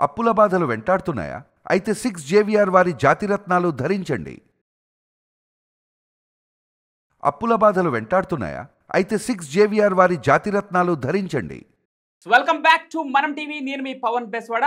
అప్పుల బాధలు వెంటాడుతున్నాయా? అయితే 6 జేవిఆర్ వారి జాతిరత్నాలు ధరించండి. అప్పుల బాధలు వెంటాడుతున్నాయా? అయితే 6 జేవిఆర్ వారి జాతిరత్నాలు ధరించండి. వెల్కమ్ బ్యాక్ టు మనం టీవీ. నేను మీ పవన్ బెస్వాడ.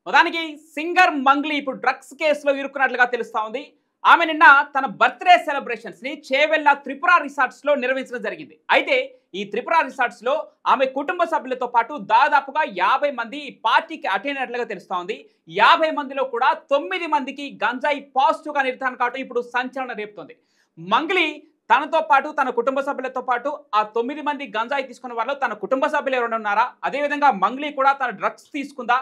మొదటికి సింగర్ మంగ్లీ ఇప్పుడు డ్రగ్స్ కేసులో ఇరుక్కున్నట్లుగా తెలుస్తా ఉంది. ఆమె నిన్న తన బర్త్డే సెలబ్రేషన్స్ ని చేవెళ్ళ త్రిపుర రిసార్ట్స్ లో నిర్వహించడం జరిగింది. అయితే ఈ త్రిపుర రిసార్ట్స్ లో ఆమె కుటుంబ సభ్యులతో పాటు దాదాపుగా 50 మంది ఈ పార్టీకి అటెండ్ అయినట్లుగా తెలుస్తా ఉంది. 50 మందిలో కూడా 9 మందికి గంజాయి పాజిటివ్ గా నిర్ధారణ కావడం ఇప్పుడు సంచలనం రేపుతోంది. మంగ్లీ తనతో పాటు తన కుటుంబ సభ్యులతో పాటు ఆ 9 మంది గంజాయి తీసుకున్న వాళ్ళు తన కుటుంబ సభ్యులు ఎవరైనా ఉన్నారా? అదేవిధంగా మంగ్లీ కూడా తన డ్రగ్స్ తీసుకుందా?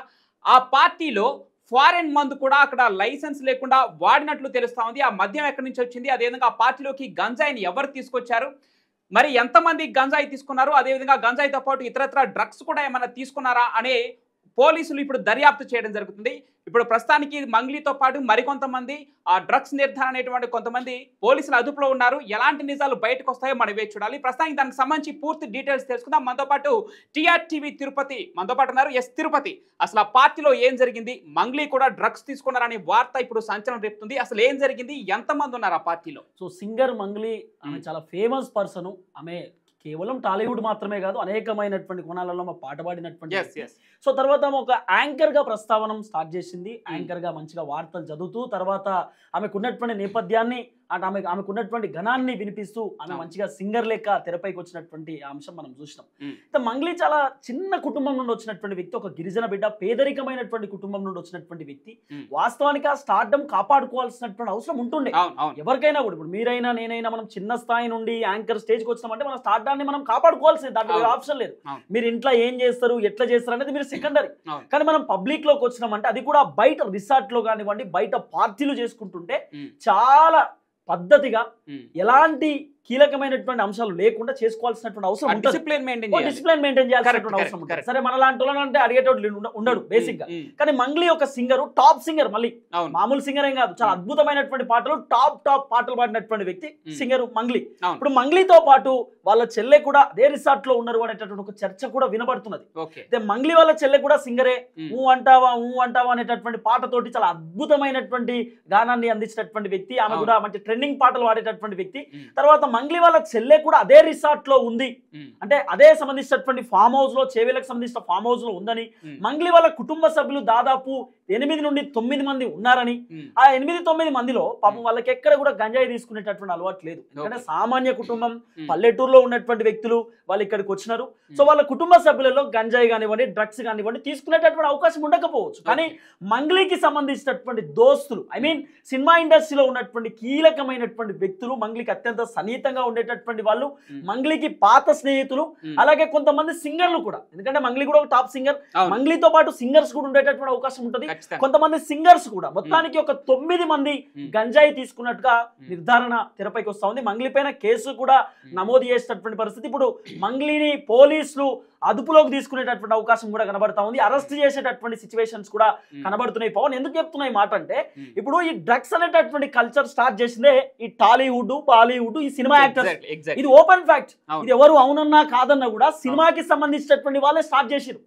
ఆ పార్టీలో ఫారెన్ మందు కూడా అక్కడ లైసెన్స్ లేకుండా వాడినట్లు తెలుస్తా ఉంది. ఆ మద్యం ఎక్కడి నుంచి వచ్చింది? అదేవిధంగా ఆ పార్టీలోకి గంజాయిని ఎవరు తీసుకొచ్చారు? మరి ఎంతమంది గంజాయి తీసుకున్నారు? అదేవిధంగా గంజాయితో పాటు ఇతరత్ర డ్రగ్స్ కూడా ఏమైనా తీసుకున్నారా అనే పోలీసులు ఇప్పుడు దర్యాప్తు చేయడం జరుగుతుంది. ఇప్పుడు ప్రస్తుతానికి మంగ్లీతో పాటు మరికొంతమంది ఆ డ్రగ్స్ నిర్ధారణ అనేటువంటి కొంతమంది పోలీసుల అదుపులో ఉన్నారు. ఎలాంటి నిజాలు బయటకు వస్తాయో మనం వేచి చూడాలి. ప్రస్తుతానికి దానికి సంబంధించి పూర్తి డీటెయిల్స్ తెలుసుకుందాం. మనతో పాటు టీఆర్టీవీ తిరుపతి మనతో పాటు ఉన్నారు. ఎస్ తిరుపతి, అసలు ఆ పార్టీలో ఏం జరిగింది? మంగ్లీ కూడా డ్రగ్స్ తీసుకున్నారనే వార్త ఇప్పుడు సంచలనం రేపుతుంది. అసలు ఏం జరిగింది? ఎంతమంది ఉన్నారు ఆ పార్టీలో? సో సింగర్ మంగ్లీ ఆమె చాలా ఫేమస్ పర్సన్. ఆమె కేవలం టాలీవుడ్ మాత్రమే కాదు, అనేకమైనటువంటి కోణాలలో పాట పాడినటువంటి. సో తర్వాత ఆమె ఒక యాంకర్ గా ప్రస్తావన స్టార్ట్ చేసింది. యాంకర్ గా మంచిగా వార్తలు చదువుతూ తర్వాత ఆమెకున్నటువంటి నేపథ్యాన్ని ఆమెకున్నటువంటి ఘనాన్ని వినిపిస్తూ ఆమె మంచిగా సింగర్ లెక్క తెరపైకి వచ్చినటువంటి అంశం మనం చూసినాం. మంగ్లీ చాలా చిన్న కుటుంబం నుండి వచ్చినటువంటి వ్యక్తి, ఒక గిరిజన బిడ్డ, పేదరికమైనటువంటి కుటుంబం నుండి వచ్చినటువంటి వ్యక్తి. వాస్తవానికి ఆ స్టార్డమ్ కాపాడుకోవాల్సినటువంటి అవసరం ఉంటుండే ఎవరికైనా కూడా. ఇప్పుడు మీరైనా నేనైనా మనం చిన్న స్థాయి నుండి యాంకర్ స్టేజ్కి వచ్చినామంటే మన స్టార్డాన్ని మనం కాపాడుకోవాల్సింది, దాంట్లో ఆప్షన్ లేదు. మీరు ఇంట్లో ఏం చేస్తారు, ఎట్లా చేస్తారు అనేది మీరు సెకండరీ. కానీ మనం పబ్లిక్ లోకి వచ్చినామంటే, అది కూడా బయట రిసార్ట్ లో కానివ్వండి, బయట పార్టీలు చేసుకుంటుంటే చాలా పద్ధతిగా ఎలాంటి కీలకమైనటువంటి అంశాలు లేకుండా చేసుకోవాల్సినటువంటి అవసరం ఉంటుంది. డిసిప్లిన్ మెయింటైన్ చేయాల్సినటువంటి అవసరం ఉంటుంది. సరే మన లాంటి అంటే అడిగేటోడు ఉండడు బేసిక్ గా. కానీ మంగ్లీ ఒక సింగర్, టాప్ సింగర్, మళ్ళీ మామూలు సింగర్ ఏం కాదు, చాలా అద్భుతమైనటువంటి పాటలు, టాప్ పాటలు పాడినటువంటి వ్యక్తి సింగర్ మంగ్లీ. ఇప్పుడు మంగ్లీతో పాటు వాళ్ళ చెల్లె కూడా అదే రిసార్ట్ లో ఉన్నారు అనేటటువంటి ఒక చర్చ కూడా వినబడుతున్నది. అయితే మంగ్లీ వాళ్ళ చెల్లె కూడా సింగరే. ఊ అంటావా అనేటటువంటి పాటతోటి చాలా అద్భుతమైనటువంటి గానాన్ని అందించినటువంటి వ్యక్తి. ఆమె కూడా మంచి ట్రెండింగ్ పాటలు పాడేటటువంటి వ్యక్తి. తర్వాత మంగ్లీ వాళ్ళ చెల్లె కూడా అదే రిసార్ట్ లో ఉంది, అంటే అదే సంబంధించినటువంటి ఫామ్ హౌస్ లో, చేవేలకు సంబంధించిన ఫామ్ హౌస్ లో ఉందని. మంగ్లీ వాళ్ళ కుటుంబ సభ్యులు దాదాపు 8 నుండి 9 మంది ఉన్నారని. ఆ 8-9 మందిలో పాపం వాళ్ళకి ఎక్కడ కూడా గంజాయి తీసుకునేటటువంటి అలవాటు లేదు. ఎందుకంటే సామాన్య కుటుంబం, పల్లెటూరులో ఉన్నటువంటి వ్యక్తులు వాళ్ళు ఇక్కడికి వచ్చినారు. సో వాళ్ళ కుటుంబ సభ్యులలో గంజాయి కానివ్వండి, డ్రగ్స్ కానివ్వండి తీసుకునేటటువంటి అవకాశం ఉండకపోవచ్చు. కానీ మంగ్లీకి సంబంధించినటువంటి దోస్తులు, ఐ మీన్ సినిమా ఇండస్ట్రీలో ఉన్నటువంటి కీలకమైనటువంటి వ్యక్తులు, మంగ్లీకి అత్యంత సన్నిహితంగా ఉండేటటువంటి వాళ్ళు, మంగ్లీకి పాత స్నేహితులు, అలాగే కొంతమంది సింగర్లు కూడా. ఎందుకంటే మంగ్లీ కూడా ఒక టాప్ సింగర్, మంగ్లీతో పాటు సింగర్స్ కూడా ఉండేటటువంటి అవకాశం ఉంటుంది. కొంతమంది సింగర్స్ కూడా. మొత్తానికి ఒక 9 మంది గంజాయి తీసుకున్నట్టుగా నిర్ధారణ తెరపైకి వస్తా ఉంది. మంగ్లీ పైన కేసు కూడా నమోదు చేసేటటువంటి పరిస్థితి. ఇప్పుడు మంగ్లీని పోలీసులు అదుపులోకి తీసుకునేటటువంటి అవకాశం కూడా కనబడతా ఉంది. అరెస్ట్ చేసేటటువంటి సిచ్యువేషన్స్ కూడా కనబడుతున్నాయి. పవన్ ఎందుకు చెప్తున్నాయి మాట అంటే, ఇప్పుడు ఈ డ్రగ్స్ అనేటటువంటి కల్చర్ స్టార్ట్ చేసిందే ఈ టాలీవుడ్, బాలీవుడ్, ఈ సినిమా యాక్టర్స్. ఇది ఓపెన్ ఫ్యాక్ట్. ఇది ఎవరు అవునన్నా కాదన్నా కూడా సినిమాకి సంబంధించినటువంటి వాళ్ళే స్టార్ట్ చేసిరు.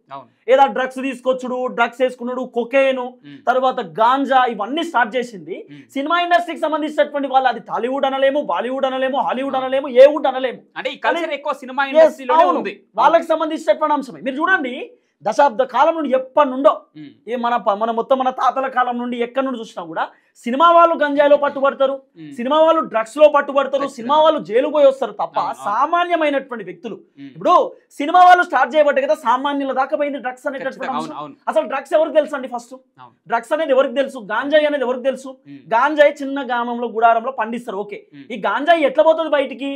ఏదో డ్రగ్స్ తీసుకొచ్చుడు, డ్రగ్స్ వేసుకున్నాడు, కొకేను, తర్వాత గాంజా, ఇవన్నీ స్టార్ట్ చేసింది సినిమా ఇండస్ట్రీకి సంబంధించినటువంటి వాళ్ళు. అది టాలీవుడ్ అనలేము, బాలీవుడ్ అనలేము, హాలీవుడ్ అనలేము, ఏ వుడ్ అనలేము. అంటే ఈ కల్చర్ ఎక్కువ సినిమా ఇండస్ట్రీలోనే ఉంది. వాళ్ళకి సంబంధించినటువంటి అంశమే. మీరు చూడండి, దశాబ్ద కాలం నుండి ఎప్పటి నుండో మన తాతల కాలం నుండి ఎక్కడి నుండి చూసినా కూడా సినిమా వాళ్ళు గంజాయిలో పట్టుబడతారు, సినిమా వాళ్ళు డ్రగ్స్ లో పట్టుబడతారు, సినిమా వాళ్ళు జైలు పోయి వస్తారు తప్ప సామాన్యమైనటువంటి వ్యక్తులు. ఇప్పుడు సినిమా వాళ్ళు స్టార్ట్ చేయబట్టే కదా సామాన్యుల దాకా పోయింది డ్రగ్స్ అనేటటువంటి అంశం. అసలు డ్రగ్స్ ఎవరికి తెలుసు అండి? ఫస్ట్ డ్రగ్స్ అనేది ఎవరికి తెలుసు? గాంజాయి అనేది ఎవరికి తెలుసు? గాంజాయి చిన్న గ్రామంలో, గుడారంలో పండిస్తారు. ఓకే, ఈ గాంజాయి ఎట్లా పోతుంది బయటికి?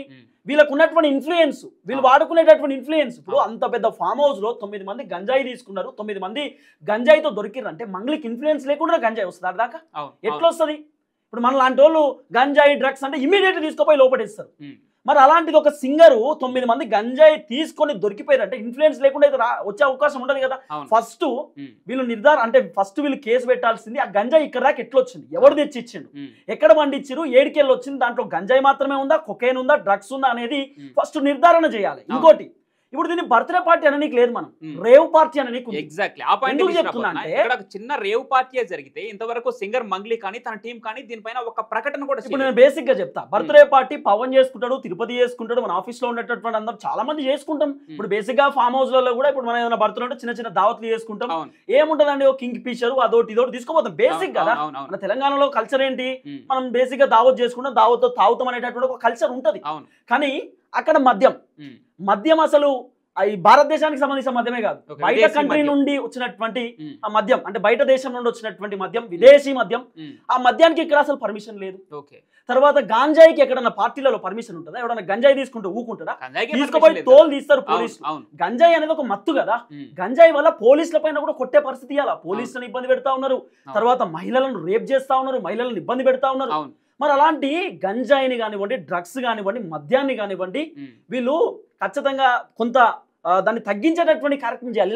వీళ్ళకు ఉన్నటువంటి ఇన్ఫ్లుయెన్స్, వీళ్ళు వాడుకునేటటువంటి ఇన్ఫ్లుయెన్స్. ఇప్పుడు అంత పెద్ద ఫామ్ హౌస్ లో 9 మంది గంజాయి తీసుకున్నారు, 9 మంది గంజాయితో దొరికిర్రు అంటే మంగ్లీకి ఇన్ఫ్లుయెన్స్ లేకుండా గంజాయి వస్తుంది అది దాకా? ఎట్లా వస్తుంది? ఇప్పుడు మన లాంటి వాళ్ళు గంజాయి, డ్రగ్స్ అంటే ఇమీడియట్ తీసుకుపోయి లోపడేస్తారు. మరి అలాంటిది ఒక సింగరు 9 మంది గంజాయి తీసుకొని దొరికిపోయారంటే ఇన్ఫ్లుయెన్స్ లేకుండా అయితే వచ్చే అవకాశం ఉండదు కదా. ఫస్ట్ వీళ్ళు ఫస్ట్ వీళ్ళు కేసు పెట్టాల్సింది ఆ గంజాయి ఇక్కడ దాకా ఎట్లా వచ్చింది, ఎవరు తెచ్చి ఇచ్చిండు, ఎక్కడ పండించారు, ఏడికెళ్ళి వచ్చింది, దాంట్లో గంజాయి మాత్రమే ఉందా, కొకైన్ ఉందా, డ్రగ్స్ ఉందా అనేది ఫస్ట్ నిర్ధారణ చేయాలి. ఇంకోటి, ఇప్పుడు దీన్ని బర్త్డే పార్టీ అననీకి లేదు, మనం Hmm. రేవ్ పార్టీ అననీకి ఉంది. ఎగ్జాక్ట్లీ ఆ పాయింట్ ఎందుకు చెప్తున్నా అంటే ఇక్కడ ఒక చిన్న రేవ్ పార్టీ జరిగితే ఇంతవరకు సింగర్ మంగ్లీ కానీ తన టీం కానీ దీనిపైన ఒక ప్రకటన కూడా ఇప్పుడు నేను బేసిక్ గా చెప్తా, బర్త్డే పార్టీ పవన్ చేసుకుంటాడు, తిరుపతి చేసుకుంటాడు, మన ఆఫీస్ లో ఉన్నటువంటి అందరూ చాలా మంది చేసుకుంటాం. ఇప్పుడు బేసిక్ గా ఫామ్ హౌస్ లలో కూడా ఇప్పుడు మనం ఏదైనా బర్త్డే ఉంటే చిన్న చిన్న దావత్లు చేసుకుంటాం. అవును. ఏముంటదండి, ఒక కింగ్ ఫిషర్ అదోటి ఇదోటి తీసుకోపోతాం, బేసిక్ కదా. అవును. మన తెలంగాణలో కల్చర్ ఏంటి, Hmm. మనం బేసిక్ గా దావత్ చేసుకుంటాం, దావత్ తాగుతాం అనేటటువంటి ఒక కల్చర్ ఉంటది. అవును. కానీ అక్కడ మద్యం అసలు ఈ భారతదేశానికి సంబంధించిన మద్యమే కాదు, Okay, బయట విదేశీ కంట్రీ మద్యం. నుండి వచ్చినటువంటి Hmm. ఆ మద్యం, అంటే బయట దేశం నుండి వచ్చినటువంటి మద్యం, విదేశీ మద్యం. Hmm. ఆ మద్యానికి ఇక్కడ అసలు పర్మిషన్ లేదు. ఓకే. తర్వాత గాంజాయికి ఎక్కడన్నా పార్టీలలో పర్మిషన్ ఉంటుందా? ఎవడన్నా గంజాయి తీసుకుంటే ఊకుంటారా? గంజాయికి తీసుకుపోయి permission లేదు. తోలు తీస్తారు అవును, పోలీసులు. అవును. గంజాయి అనేది ఒక మత్తు కదా, Hmm. గంజాయి వల్ల పోలీసుల పైన కూడా కొట్టే పరిస్థితి ఇవ్వాలా, పోలీసులను ఇబ్బంది పెడతా ఉన్నారు, తర్వాత మహిళలను రేప్ చేస్తా ఉన్నారు, మహిళలను ఇబ్బంది పెడతా ఉన్నారు. అవును. మరి అలాంటి గంజాయిని కానివ్వండి, డ్రగ్స్ కానివ్వండి, మద్యాన్ని కానివ్వండి, Hmm. వీళ్ళు ఖచ్చితంగా కొంత దాన్ని తగ్గించేటటువంటి కార్యక్రమం చేయాలి.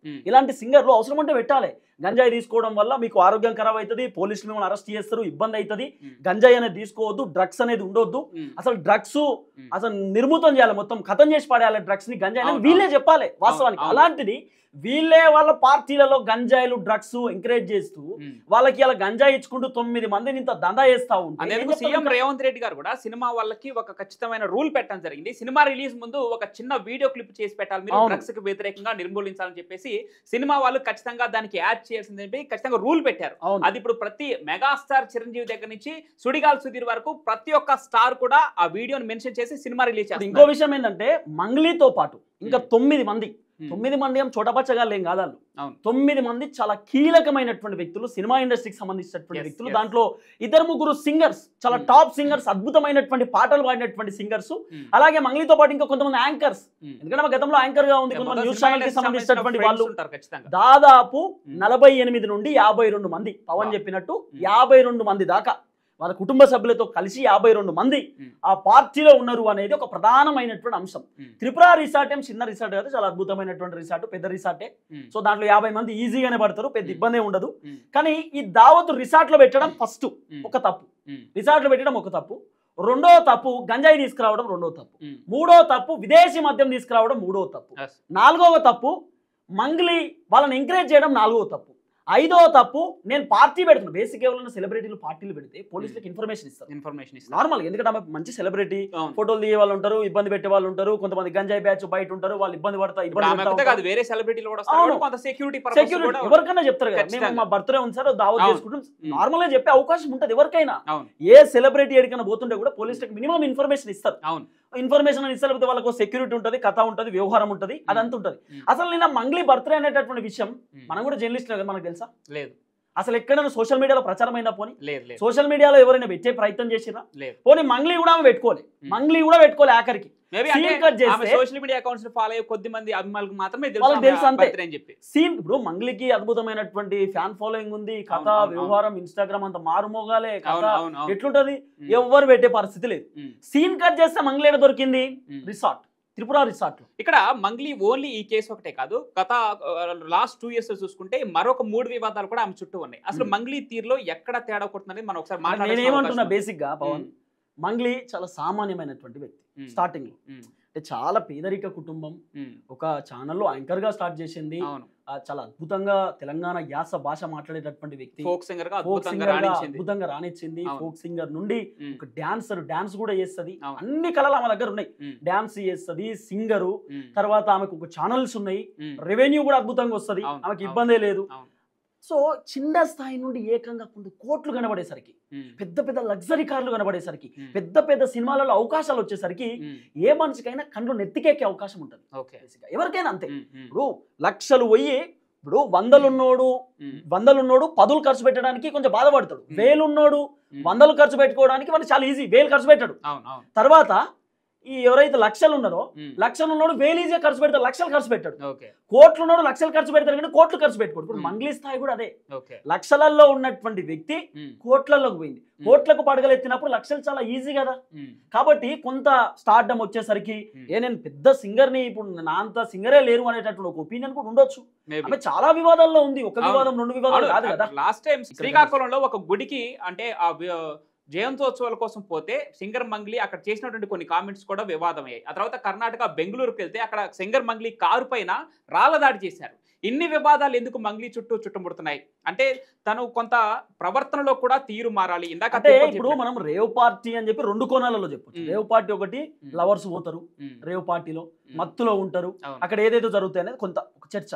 Hmm. ఇలాంటి సింగర్లు అవసరం అంటే పెట్టాలి. గంజాయి తీసుకోవడం వల్ల మీకు ఆరోగ్యం ఖరాబ్ అవుతుంది, పోలీసులు మిమ్మల్ని అరెస్ట్ చేస్తారు, ఇబ్బంది అవుతుంది. Hmm. గంజాయి అనేది తీసుకోవద్దు, డ్రగ్స్ అనేది ఉండొద్దు. Hmm. అసలు డ్రగ్స్ Hmm. అసలు నిర్మూతం చేయాలి, మొత్తం ఖతం చేసి పడేయాలి డ్రగ్స్ ని, గంజాయి అనేది అవును, వీళ్ళే చెప్పాలి వాస్తవానికి. అవును. అలాంటిది వీళ్ళే వాళ్ళ పార్టీలలో గంజాయిలు డ్రగ్స్ ఎంకరేజ్ చేస్తూ Hmm. వాళ్ళకి ఇలా గంజాయి ఇచ్చుకుంటూ 9 మందిని ఇంత దందా చేస్తా ఉంటే ఏం అందుకు చెప్తారు సీఎం ఇంకా? రేవంత్ రెడ్డి గారు కూడా సినిమా వాళ్ళకి ఒక ఖచ్చితమైన రూల్ పెట్టడం జరిగింది. సినిమా రిలీజ్ ముందు ఒక చిన్న వీడియో క్లిప్ చేసి పెట్టాలి, మీరు అవును. డ్రగ్స్ కి వ్యతిరేకంగా నిర్మూలించాలని చెప్పేసి సినిమా వాళ్ళు ఖచ్చితంగా దానికి యాడ్ చేయాల్సిందని చెప్పి ఖచ్చితంగా రూల్ పెట్టారు. అవును. అది ఇప్పుడు ప్రతి మెగాస్టార్ చిరంజీవి దగ్గర నుంచి సుడిగాల్ సుధీర్ వరకు ప్రతి ఒక్క స్టార్ కూడా ఆ వీడియోని మెన్షన్ చేసి సినిమా రిలీజ్ ఇప్పుడు చేస్తారు. ఇంకో విషయం ఏంటంటే మంగ్లీతో పాటు ఇంకా 9 మంది, Hmm. 9 మంది ఏం చోటపచ్చగాళ్ళు ఏం కాదు వాళ్ళు. అవును. 9 మంది చాలా కీలకమైనటువంటి వ్యక్తులు, సినిమా ఇండస్ట్రీకి సంబంధించినటువంటి Yes, వ్యక్తులు. yes. దాంట్లో 2-3 సింగర్స్, చాలా Hmm. టాప్ సింగర్స్, అద్భుతమైనటువంటి పాటలు పాడినటువంటి సింగర్స్. Hmm. అలాగే మంగ్లీతో పాటు ఇంకా కొంతమంది యాంకర్స్, Hmm. ఎందుకంటే మా గతంలో యాంకర్ గా ఉంది, మొత్తం కొంతమంది న్యూస్ సినిమా ఛానల్ కి ఇండస్ట్రీకి సంబంధించినటువంటి సంబంధించిన వాళ్ళు. friends ఉంటారు ఖచ్చితంగా. దాదాపు Hmm. 48 నుండి 52 మంది, పవన్ Wow. చెప్పినట్టు Hmm. 52 మంది దాకా వాళ్ళ కుటుంబ సభ్యులతో కలిసి 52 మంది Hmm. ఆ పార్టీలో ఉన్నారు అనేది ఒక ప్రధానమైనటువంటి అంశం. Hmm. త్రిపుర రిసార్ట్ ఏం చిన్న రిసార్ట్ కాదు, చాలా అద్భుతమైనటువంటి రిసార్ట్, పెద్ద రిసార్టే. Hmm. సో దాంట్లో 50 మంది ఈజీగానే పడతారు, పెద్ద Hmm. ఇబ్బంది ఉండదు. Hmm. కానీ ఈ దావత్ రిసార్ట్ లో పెట్టడం ఫస్ట్ Hmm. ఒక తప్పు, Hmm. రిసార్ట్ లో పెట్టడం ఒక తప్పు. రెండో తప్పు గంజాయి తీసుకురావడం, రెండో తప్పు. Hmm. మూడో తప్పు విదేశీ మద్యం తీసుకురావడం, మూడో తప్పు. Yes. నాలుగవ తప్పు మంగ్లీ వాళ్ళని ఎంకరేజ్ చేయడం, నాలుగో తప్పు. ఐదో తప్పు నేను పార్టీ పెడుతున్నాను. బేసిక్ ఎవరైనా సెలబ్రిటీలు పార్టీలు పెడితే పోలీసులకు ఇన్ఫర్మేషన్ ఇస్తారు ఇన్ఫర్మేషన్ ఇస్తారు. నార్మల్, ఎందుకంటే ఆమె మంచి సెలబ్రిటీ, అవును. ఫోటోలు తీయ వాళ్ళు ఉంటారు, ఇబ్బంది పెట్టే వాళ్ళు ఉంటారు, కొంతమంది గంజాయి బ్యాచ్ బయట ఉంటారు, వాళ్ళు ఇబ్బంది పడతా ఇప్పుడు ఆమె ఒకటే కాదు, వేరే సెలబ్రిటీలు కూడా వస్తారు, అవును. కొంత సెక్యూరిటీ పర్పస్ సెక్యూరిటీ కూడా ఎవరికైనా చెప్తారు కదా, మేము ఖచ్చితంగా. మా బర్త్డే ఉంది సార్ దావత్ అవును. చేసుకుంటాం, Hmm. నార్మల్ గా చెప్పే అవకాశం ఉంటది ఎవరికైనా. అవును. ఏ సెలబ్రిటీ ఎడికైనా పోతుంటే కూడా పోలీసులకు మినిమం ఇన్ఫర్మేషన్ ఇస్తారు. అవును. ఇన్ఫర్మేషన్ అని ఇస్తే వాళ్ళకు సెక్యూరిటీ ఉంటుంది, కథ ఉంటుంది, వ్యవహారం ఉంటుంది, అదంతా ఉంటుంది. Hmm. అసలు నిన్న మంగ్లీ బర్త్డే అనేటటువంటి విషయం Hmm. మనం కూడా జర్నలిస్ట్ కదా, మనకు తెలుసా? లేదు అసలు ఎక్కడైనా సోషల్ మీడియాలో ప్రచారం అయినా పోనీ, లేదు లేదు సోషల్ మీడియాలో ఎవరైనా పెట్టే ప్రయత్నం చేసిరా? లేదు. పోనీ మంగ్లీ కూడా ఆమె పెట్టుకోలే, మంగ్లీ కూడా పెట్టుకోలే. ఆఖరికి మేబీ Scene అంటే cut చేస్తే- ఆమె సోషల్ మీడియా అకౌంట్స్ ఫాలో అయ్యే కొద్ది మంది అభిమానులకు మాత్రమే వాళ్ళకి తెలుసు తెలుసు అంతే. బర్త్డే అని చెప్పి. సీన్ ఇప్పుడు మంగ్లీకి అద్భుతమైనటువంటి ఫ్యాన్ ఫాలోయింగ్ ఉంది, కథ అవును, అవును, వ్యవహారం ఇన్స్టాగ్రామ్ అంత మారుమోగాలే, కథ అవును అవును అవును. ఎట్లుంటది, Hmm. ఎవ్వరు పెట్టే పరిస్థితి లేదు. Hmm. సీన్ కట్ చేస్తే మంగ్లీ ఎక్కడ దొరికింది? Hmm. రిసార్ట్, త్రిపుర రిసార్ట్ లో. ఇక్కడ మంగ్లీ ఓన్లీ ఈ కేసు ఒకటే కాదు, గత లాస్ట్ 2 years చూసుకుంటే మరొక 3 వివాదాలు కూడా ఆమె చుట్టూ ఉన్నాయి. అసలు మంగ్లీ తీరులో ఎక్కడ తేడా కొడుతుందని మనం ఒకసారి నేనేమంటున్నా బేసిక్ గా పవన్, మంగ్లీ చాలా సామాన్యమైనటువంటి వ్యక్తి. Hmm. స్టార్టింగ్ లో అంటే చాలా పేదరిక కుటుంబం, ఒక ఛానల్లో యాంకర్ గా స్టార్ట్ చేసింది, అవును. చాలా అద్భుతంగా తెలంగాణ యాస భాష మాట్లాడేటటువంటి వ్యక్తి, ఫోక్ సింగర్ గా ఫోక్ అద్భుతంగా సింగర్ గా రాణించింది. అద్భుతంగా రాణించింది. అవును. ఫోక్ సింగర్ నుండి Hmm. ఒక డాన్స్ కూడా చేస్తుంది, అవును. అన్ని కళలు ఆమె దగ్గర ఉన్నాయి. Hmm. డాన్స్ చేస్తుంది, సింగరు, Hmm. తర్వాత ఆమెకు ఒక ఛానల్స్ ఉన్నాయి, Hmm. రెవెన్యూ కూడా అద్భుతంగా వస్తుంది, అవును, ఆమెకి అవును. ఇబ్బందే లేదు. అవును. సో చిన్న స్థాయి నుండి ఏకంగా కొన్ని కోట్లు కనబడేసరికి, Hmm. పెద్ద పెద్ద లగ్జరీ కార్లు కనబడేసరికి, Hmm. పెద్ద పెద్ద సినిమాలలో అవకాశాలు వచ్చేసరికి Hmm. ఏ మనిషికైనా కండ్లు నెత్తికెక్కే అవకాశం ఉంటుంది. ఓకే. బేసిక్గా ఎవరికైనా అంతే. Hmm. Hmm. ఇప్పుడు లక్షలు పోయి, ఇప్పుడు వందలున్నోడు Hmm. పదులు ఖర్చు పెట్టడానికి కొంచెం బాధపడతాడు, Hmm. వేలున్నోడు Hmm. 100 ఖర్చు పెట్టుకోవడానికి వాడు చాలా ఈజీ, 1000 ఖర్చు పెట్టాడు. అవును అవును. తర్వాత ఈ ఎవరైతే లక్షలు ఉన్నారో, Hmm. లక్షలు ఉన్నాడు 1000 ఈజీగా ఖర్చు పెడతాడు, లక్షలు ఖర్చు పెట్టాడు. ఓకే. కోట్లు ఉన్నాడు లక్షలు ఖర్చు పెడతాడు, కానీ కోట్లు ఖర్చు పెట్టుకోడు. ఇప్పుడు Hmm. మంగ్లీ స్థాయి కూడా అదే, ఓకే. లక్షలలో ఉన్నటువంటి వ్యక్తి Hmm. కోట్లలోకి పోయింది. కోట్లకు పడగలు ఎత్తినప్పుడు లక్షలు చాలా ఈజీ కదా. Hmm. కాబట్టి కొంత స్టార్డమ్ వచ్చేసరికి Hmm. నేను పెద్ద సింగర్ని, ఇప్పుడు నా అంత సింగరే లేరు అనేటటువంటి ఒక ఒపీనియన్ కూడా ఉండొచ్చు. Maybe. ఆమె చాలా వివాదాల్లో ఉంది, ఒక అవును. వివాదం 2 వివాదాలు కాదు కదా. లాస్ట్ టైం శ్రీకాకుళంలో ఒక గుడికి అంటే ఆ జయంతోత్సవాల కోసం పోతే సింగర్ మంగ్లీ అక్కడ చేసినటువంటి కొన్ని కామెంట్స్ కూడా వివాదమయ్యాయి. ఆ తర్వాత కర్ణాటక బెంగళూరుకి వెళ్తే అక్కడ సింగర్ మంగ్లీ కారు పైన రాళ్ల దాడి చేశారు. ఇన్ని వివాదాలు ఎందుకు మంగ్లీ చుట్టూ చుట్టుముడుతున్నాయి అంటే తను కొంత ప్రవర్తనలో కూడా తీరు మారాలి. ఇందాక అంటే ఇప్పుడు మనం రేవ్ పార్టీ అని చెప్పి రెండు కోణాలలో చెప్పొచ్చు. రేవ్ పార్టీ ఒకటి లవర్స్ పోతారు రేవ్ పార్టీలో మత్తులో ఉంటారు, అక్కడ ఏదేదో జరుగుతాయి అనేది కొంత ఒక చర్చ.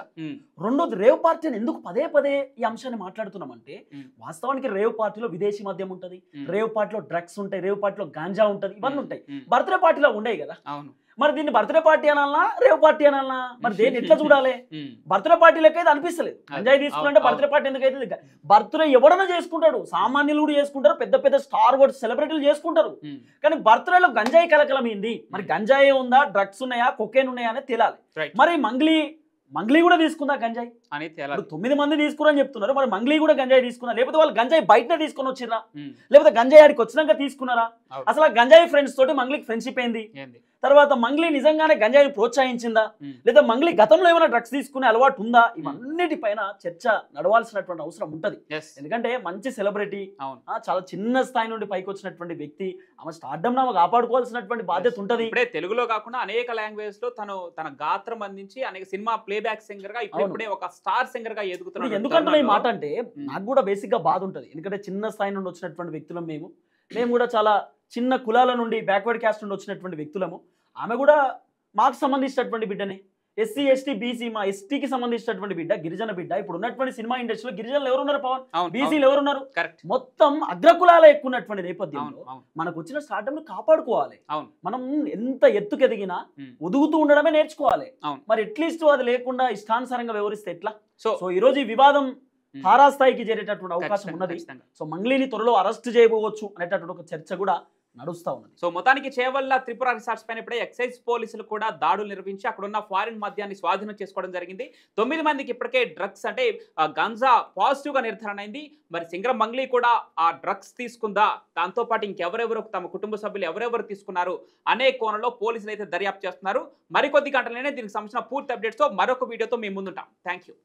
రెండోది రేవ్ పార్టీ అని ఎందుకు పదే పదే ఈ అంశాన్ని మాట్లాడుతున్నామంటే వాస్తవానికి రేవ్ పార్టీలో విదేశీ మద్యం ఉంటది, రేవ్ పార్టీలో డ్రగ్స్ ఉంటాయి, రేవ్ పార్టీలో గాంజా ఉంటది, ఇవన్నీ ఉంటాయి. బర్త్డే పార్టీలో ఉండేవి కదా. మరి దీన్ని బర్త్డే పార్టీ అనాలనా రేవ్ పార్టీ అనాలనా? మరి దేన్ని ఎట్లా చూడాలి? బర్త్డే పార్టీలకి అయితే అనిపిస్తలేదు. గంజాయి తీసుకుంటే బర్త్డే పార్టీ ఎందుకు అయితే? బర్త్డే ఎవడన్నా చేసుకుంటాడు, సామాన్యులు కూడా చేసుకుంటారు, పెద్ద పెద్ద స్టార్ వర్డ్ సెలబ్రిటీలు చేసుకుంటారు. కానీ బర్త్డేలో గంజాయి కలకలం ఏంది? మరి గంజాయి ఉందా, డ్రగ్స్ ఉన్నాయా, కొకేన్ ఉన్నాయా అనేది తెలియాలి. మరి మంగ్లీ కూడా తీసుకుందా గంజాయి అని 9 మంది తీసుకురని చెప్తున్నారు. మరి మంగ్లీ కూడా గంజాయి తీసుకున్నా, లేకపోతే వాళ్ళు గంజాయి బయటనే తీసుకొని వచ్చిరా, లేకపోతే గంజాయి ఆడికి వచ్చినాక తీసుకున్నారా? అసలు ఆ గంజాయి ఫ్రెండ్స్ తోటి మంగ్లీకి ఫ్రెండ్షిప్ ఏంది? తర్వాత మంగ్లీ నిజంగానే గంజాయిని ప్రోత్సహించిందా, లేదా మంగ్లీ గతంలో ఏమైనా డ్రగ్స్ తీసుకునే అలవాటు ఉందా? ఇవన్నిటిపైన చర్చ నడవాల్సినటువంటి అవసరం ఉంటది. ఎందుకంటే మంచి సెలబ్రిటీ, చాలా చిన్న స్థాయి నుండి పైకి వచ్చినటువంటి వ్యక్తి, ఆమె స్టార్డమ్ ఆమె కాపాడుకోవాల్సినటువంటి బాధ్యత ఉంటది. ఇప్పుడే తెలుగులో కాకుండా అనేక లాంగ్వేజ్ లో తన గాత్రం అందించి అనేక సినిమా ప్లేబ్యాక్ సింగర్ గా ఇప్పుడే ఒక స్టార్ సింగర్ గా ఎదుగుతున్నాడు. ఎందుకంటే ఈ మాట అంటే నాకు కూడా బేసిక్ గా బాధ ఉంటది. ఎందుకంటే చిన్న స్థాయి నుండి వచ్చినటువంటి వ్యక్తులం మేము కూడా చాలా చిన్న కులాల నుండి బ్యాక్వర్డ్ క్యాస్ట్ నుండి వచ్చినటువంటి వ్యక్తులము. ఆమె కూడా మాకు సంబంధించినటువంటి బిడ్డనే, ఎస్సీ ఎస్టీ బీసీ, మా ఎస్టీకి సంబంధించినటువంటి బిడ్డ, గిరిజన బిడ్డ. ఇప్పుడు ఉన్నటువంటి సినిమా ఇండస్ట్రీలో గిరిజనులు ఎవరున్నారు పవన్? బీసీలు ఎవరున్నారు? మొత్తం అగ్రకులాల ఎక్కువ ఉన్నటువంటి నేపథ్యంలో మనకు వచ్చిన స్టార్టప్ ను కాపాడుకోవాలి. మనం ఎంత ఎత్తుకెదిగినా ఒదుగుతూ ఉండడమే నేర్చుకోవాలి. మరి అట్లీస్ట్ అది లేకుండా ఇష్టానుసారంగా వ్యవహరిస్తే ఎట్లా? సో ఈ రోజు ఈ వివాదం తారాస్థాయికి చేరేటటువంటి అవకాశం ఉన్నది. సో మంగ్లీని త్వరలో అరెస్ట్ చేయబోవచ్చు అనేటటువంటి ఒక చర్చ కూడా నడుస్తా ఉన్నది. సో మొత్తానికి చేవల్ల త్రిపుర రిసార్ట్స్ పైన ఇప్పుడే ఎక్సైజ్ పోలీసులు కూడా దాడులు నిర్వహించి అక్కడున్న ఫారిన్ మద్యాన్ని స్వాధీనం చేసుకోవడం జరిగింది. 9 మందికి ఇప్పటికే డ్రగ్స్ అంటే గంజా పాజిటివ్ గా నిర్ధారణ అయింది. మరి సింగర్ మంగ్లీ కూడా ఆ డ్రగ్స్ తీసుకుందా, దాంతో పాటు ఇంకెవరెవరు తమ కుటుంబ సభ్యులు ఎవరెవరు తీసుకున్నారు అనే కోణంలో పోలీసులు అయితే దర్యాప్తు చేస్తున్నారు. మరికొద్ది గంటలనే దీనికి సంబంధించిన పూర్తి అప్డేట్స్ తో మరొక వీడియోతో మేము ముందుంటాం. Thank you.